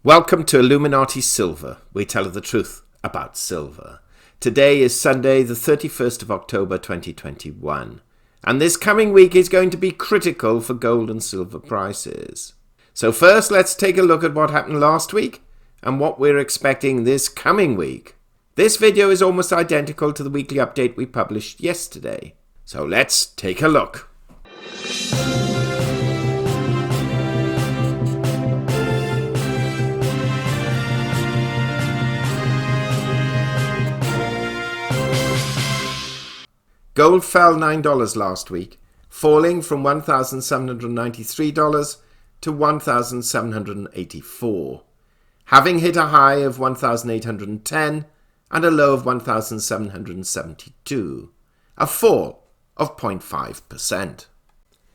Welcome to Illuminati Silver. We tell the truth about silver. Today is Sunday, the 31st of October 2021. And this coming week is going to be critical for gold and silver prices. So first, let's take a look at what happened last week and what we're expecting this coming week. This video is almost identical to the weekly update we published yesterday. So let's take a look. Gold fell $9 last week, falling from $1,793 to $1,784, having hit a high of $1,810 and a low of $1,772, a fall of 0.5%.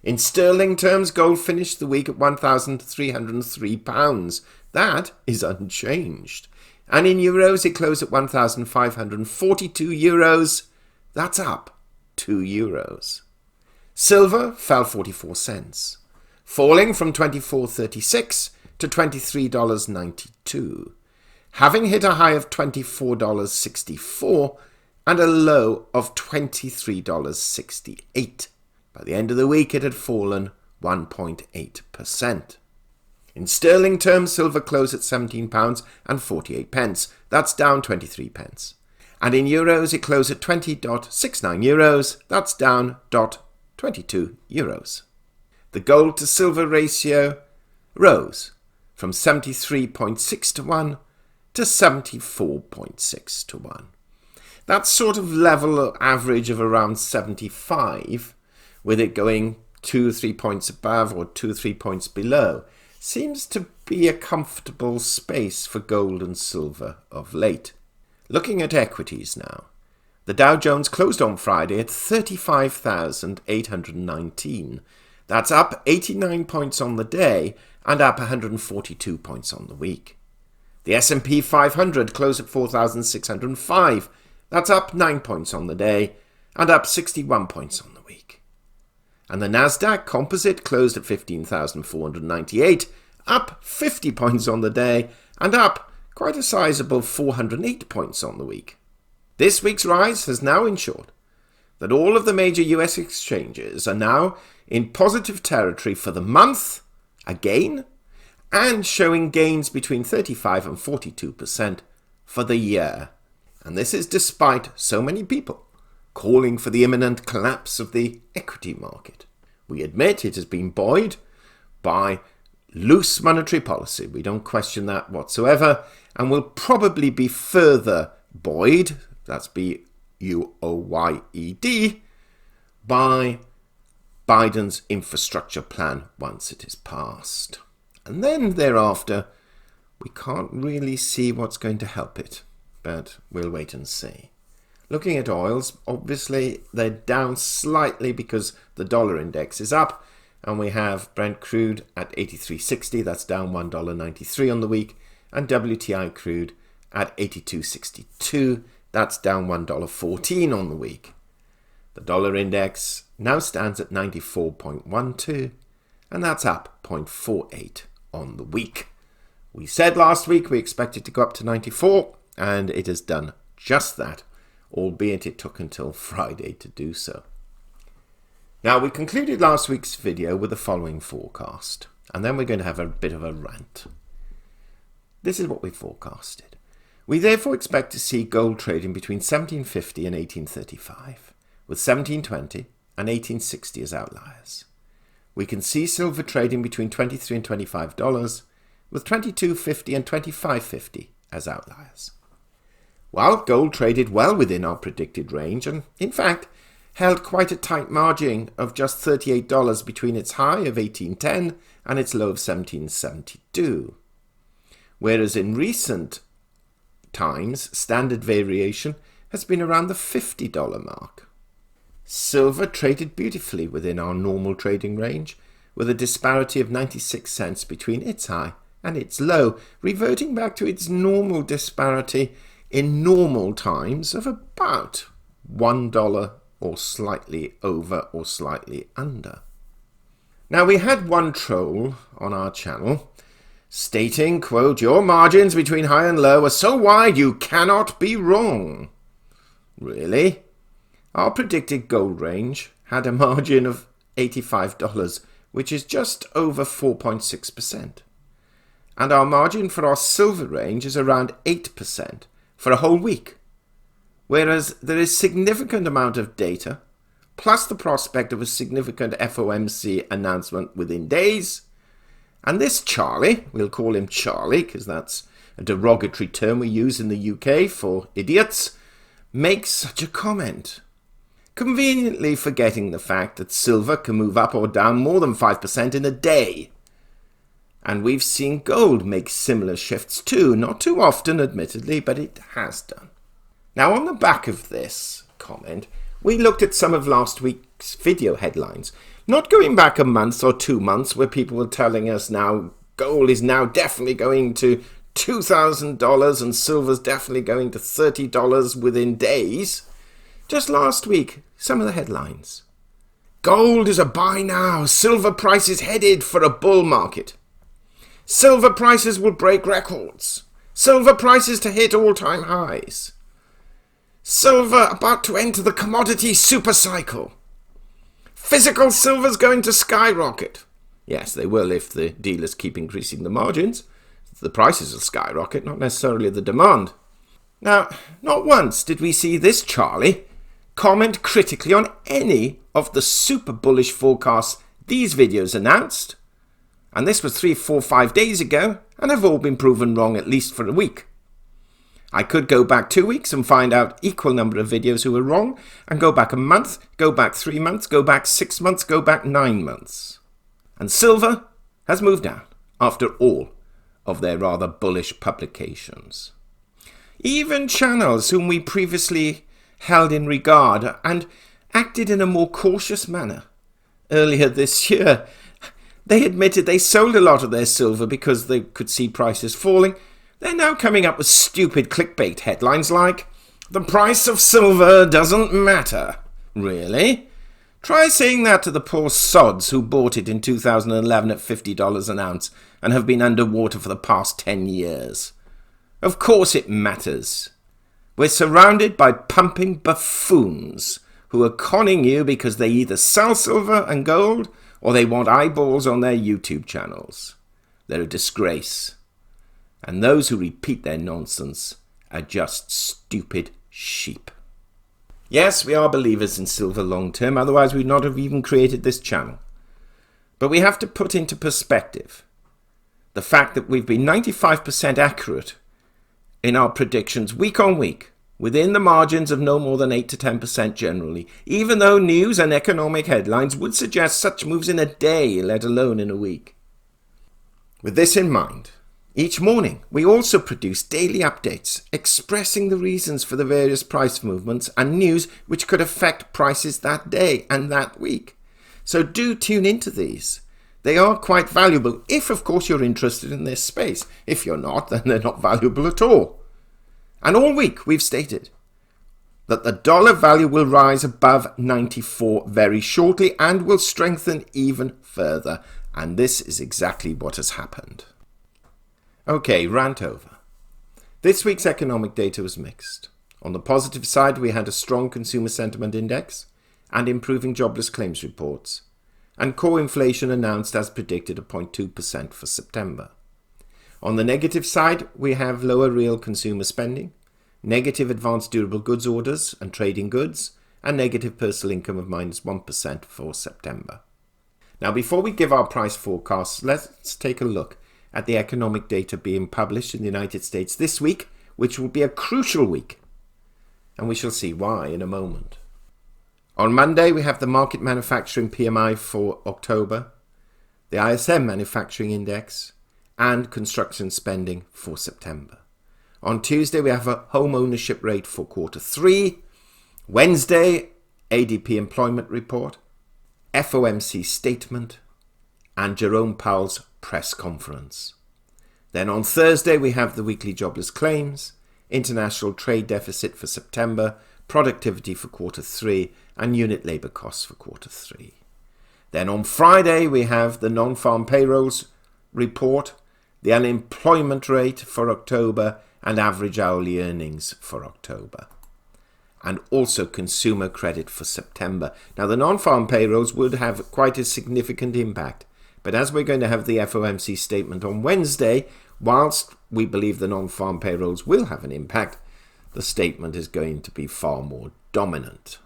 In sterling terms, gold finished the week at £1,303. That is unchanged. And in euros, it closed at 1,542 euros. That's up €2. Silver fell 44 cents, falling from $24.36 to $23.92, having hit a high of $24.64 and a low of $23.68. By the end of the week, it had fallen 1.8%. In sterling terms, silver closed at £17.48. That's down 23 pence. And in euros, it closed at 20.69 euros. That's down 22 euros. The gold to silver ratio rose from 73.6 to 1 to 74.6 to 1. That sort of level average of around 75, with it going 2 or 3 points above or 2 or 3 points below, seems to be a comfortable space for gold and silver of late. Looking at equities now, the Dow Jones closed on Friday at 35,819. That's up 89 points on the day and up 142 points on the week. The S&P 500 closed at 4,605. That's up 9 points on the day and up 61 points on the week. And the Nasdaq Composite closed at 15,498, up 50 points on the day and up quite a sizable 408 points on the week. This week's rise has now ensured that all of the major US exchanges are now in positive territory for the month, again, and showing gains between 35 and 42% for the year. And this is despite so many people calling for the imminent collapse of the equity market. We admit it has been buoyed by loose monetary policy. We don't question that whatsoever, and will probably be further buoyed, that's B-U-O-Y-E-D, by Biden's infrastructure plan once it is passed. And then thereafter, we can't really see what's going to help it, but we'll wait and see. Looking at oils, obviously they're down slightly because the dollar index is up, and we have Brent crude at 83.60, that's down $1.93 on the week, and WTI crude at 82.62, that's down $1.14 on the week. The dollar index now stands at 94.12, and that's up 0.48 on the week. We said last week we expected to go up to 94, and it has done just that, albeit it took until Friday to do so. Now, we concluded last week's video with the following forecast, and then we're going to have a bit of a rant. This is what we forecasted. We therefore expect to see gold trading between 1750 and 1835, with 1720 and 1860 as outliers. We can see silver trading between $23 and $25, with $22.50 and $25.50 as outliers. While gold traded well within our predicted range, and in fact held quite a tight margin of just $38 between its high of $18.10 and its low of $17.72. Whereas in recent times, standard variation has been around the $50 mark. Silver traded beautifully within our normal trading range, with a disparity of 96 cents between its high and its low, reverting back to its normal disparity in normal times of about $1 or slightly over or slightly under. Now, we had one troll on our channel stating, quote, "Your margins between high and low are so wide you cannot be wrong." Really? Our predicted gold range had a margin of $85, which is just over 4.6%. And our margin for our silver range is around 8% for a whole week. Whereas there is significant amount of data, plus the prospect of a significant FOMC announcement within days. And this Charlie, we'll call him Charlie because that's a derogatory term we use in the UK for idiots, makes such a comment, conveniently forgetting the fact that silver can move up or down more than 5% in a day. And we've seen gold make similar shifts too, not too often admittedly, but it has done. Now on the back of this comment, we looked at some of last week's video headlines, not going back a month or 2 months where people were telling us now gold is now definitely going to $2,000 and silver's definitely going to $30 within days. Just last week, some of the headlines. Gold is a buy now. Silver price is headed for a bull market. Silver prices will break records. Silver prices to hit all-time highs. Silver about to enter the commodity super cycle. Physical silver's going to skyrocket. Yes, they will if the dealers keep increasing the margins. The prices will skyrocket, not necessarily the demand. Now, not once did we see this Charlie comment critically on any of the super bullish forecasts these videos announced. And this was 3, 4, 5 days ago, and have all been proven wrong at least for a week. I could go back 2 weeks and find out equal number of videos who were wrong, and go back a month, go back 3 months, go back 6 months, go back 9 months. And silver has moved down after all of their rather bullish publications. Even channels whom we previously held in regard and acted in a more cautious manner earlier this year, they admitted they sold a lot of their silver because they could see prices falling. They're now coming up with stupid clickbait headlines like, "The price of silver doesn't matter." Really? Try saying that to the poor sods who bought it in 2011 at $50 an ounce and have been underwater for the past 10 years. Of course it matters. We're surrounded by pumping buffoons who are conning you because they either sell silver and gold or they want eyeballs on their YouTube channels. They're a disgrace. And those who repeat their nonsense are just stupid sheep. Yes, we are believers in silver long term, otherwise we'd not have even created this channel. But we have to put into perspective the fact that we've been 95% accurate in our predictions week on week, within the margins of no more than 8 to 10% generally, even though news and economic headlines would suggest such moves in a day, let alone in a week. With this in mind, each morning we also produce daily updates expressing the reasons for the various price movements and news which could affect prices that day and that week. So do tune into these. They are quite valuable if, of course, you're interested in this space. If you're not, then they're not valuable at all. And all week we've stated that the dollar value will rise above 94 very shortly and will strengthen even further. And this is exactly what has happened. Okay, rant over. This week's economic data was mixed. On the positive side, we had a strong consumer sentiment index and improving jobless claims reports, and core inflation announced as predicted at 0.2% for September. On the negative side, we have lower real consumer spending, negative advanced durable goods orders and trading goods, and negative personal income of -1% for September. Now, before we give our price forecasts, let's take a look at the economic data being published in the United States this week, which will be a crucial week. And we shall see why in a moment. On Monday, we have the market manufacturing PMI for October, the ISM manufacturing index, and construction spending for September. On Tuesday, we have a home ownership rate for Q3. Wednesday, ADP employment report, FOMC statement, and Jerome Powell's press conference. Then on Thursday, we have the weekly jobless claims, international trade deficit for September, productivity for Q3, and unit labour costs for Q3. Then on Friday, we have the non-farm payrolls report the unemployment rate for October, and average hourly earnings for October. And also consumer credit for September. Now, the non-farm payrolls would have quite a significant impact. But as we're going to have the FOMC statement on Wednesday, whilst we believe the non-farm payrolls will have an impact, the statement is going to be far more dominant.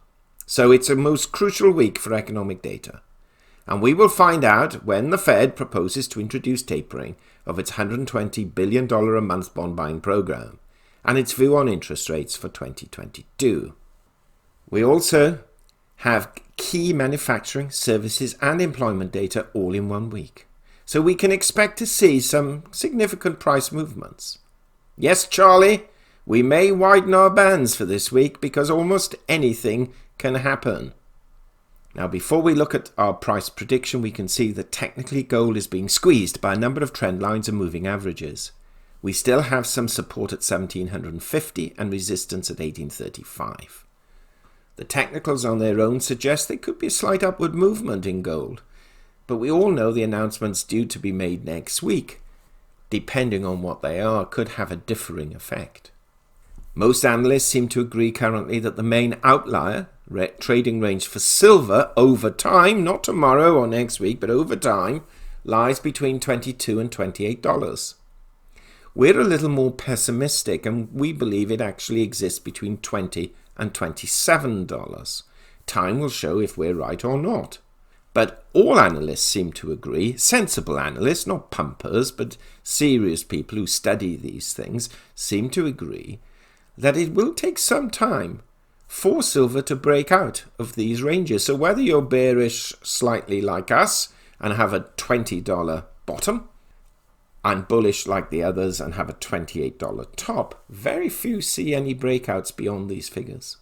So it's a most crucial week for economic data. And we will find out when the Fed proposes to introduce tapering of its $120 billion a month bond buying program and its view on interest rates for 2022. We also have key manufacturing, services and employment data all in 1 week. So we can expect to see some significant price movements. Yes, Charlie, we may widen our bands for this week because almost anything can happen. Now, before we look at our price prediction, we can see that technically gold is being squeezed by a number of trend lines and moving averages. We still have some support at 1750 and resistance at 1835. The technicals on their own suggest there could be a slight upward movement in gold, but we all know the announcements due to be made next week, depending on what they are, could have a differing effect. Most analysts seem to agree currently that the main outlier trading range for silver over time, not tomorrow or next week, but over time, lies between $22 and $28. We're a little more pessimistic and we believe it actually exists between $20 and $27. Time will show if we're right or not. But all analysts seem to agree, sensible analysts, not pumpers, but serious people who study these things, seem to agree that it will take some time for silver to break out of these ranges. So whether you're bearish slightly like us and have a $20 bottom, and bullish like the others and have a $28 top, very few see any breakouts beyond these figures.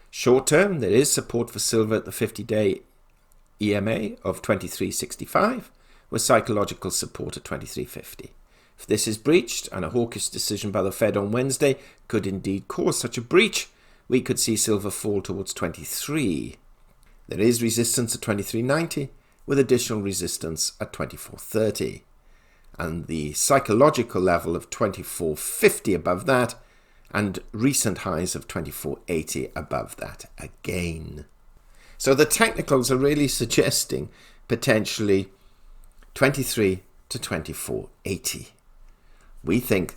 Short term, there is support for silver at the 50-day EMA of 23.65, with psychological support at 23.50. If this is breached, and a hawkish decision by the Fed on Wednesday could indeed cause such a breach, we could see silver fall towards 23. There is resistance at 23.90, with additional resistance at 24.30. And the psychological level of 24.50 above that, and recent highs of 24.80 above that again. So the technicals are really suggesting potentially 23 to 24.80. We think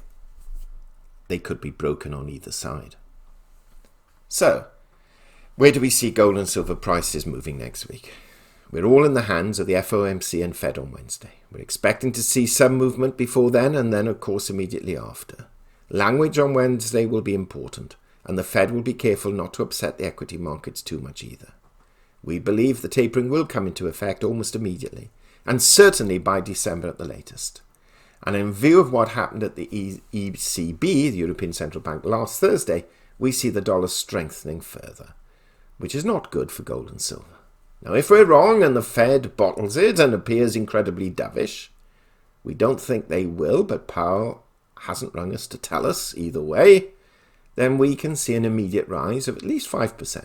they could be broken on either side. So, where do we see gold and silver prices moving next week? We're all in the hands of the FOMC and Fed on Wednesday. We're expecting to see some movement before then and then, of course, immediately after. Language on Wednesday will be important, and the Fed will be careful not to upset the equity markets too much either. We believe the tapering will come into effect almost immediately, and certainly by December at the latest. And in view of what happened at the ECB, the European Central Bank, last Thursday, we see the dollar strengthening further, which is not good for gold and silver. Now, if we're wrong and the Fed bottles it and appears incredibly dovish, we don't think they will, but Powell hasn't rung us to tell us either way, then we can see an immediate rise of at least 5%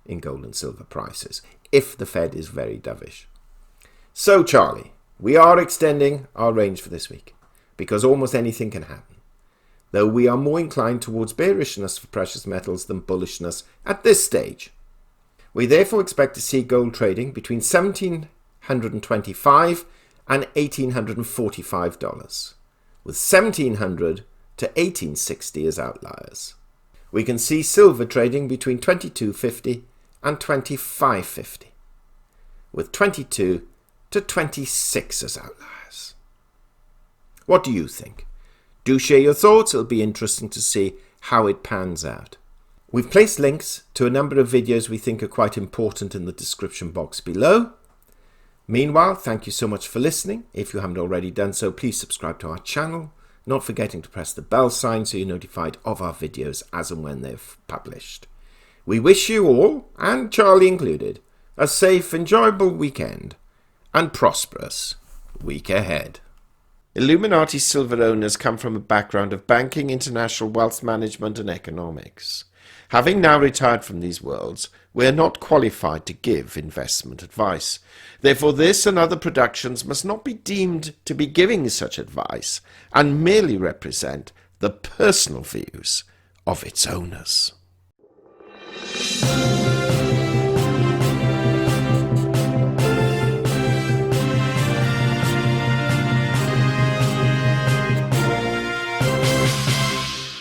in gold and silver prices, if the Fed is very dovish. So, Charlie, we are extending our range for this week, because almost anything can happen, though we are more inclined towards bearishness for precious metals than bullishness at this stage. We therefore expect to see gold trading between $1,725 and $1,845, with $1,700 to $1,860 as outliers. We can see silver trading between $22.50 and $25.50, with $22 to $26 as outliers. What do you think? Do share your thoughts. It'll be interesting to see how it pans out. We've placed links to a number of videos we think are quite important in the description box below. Meanwhile, thank you so much for listening. If you haven't already done so, please subscribe to our channel, not forgetting to press the bell sign so you're notified of our videos as and when they're published. We wish you all, and Charlie included, a safe, enjoyable weekend and prosperous week ahead. Illuminati silver owners come from a background of banking, international wealth management and economics. Having now retired from these worlds, We are not qualified to give investment advice. Therefore, this and other productions must not be deemed to be giving such advice and merely represent the personal views of its owners.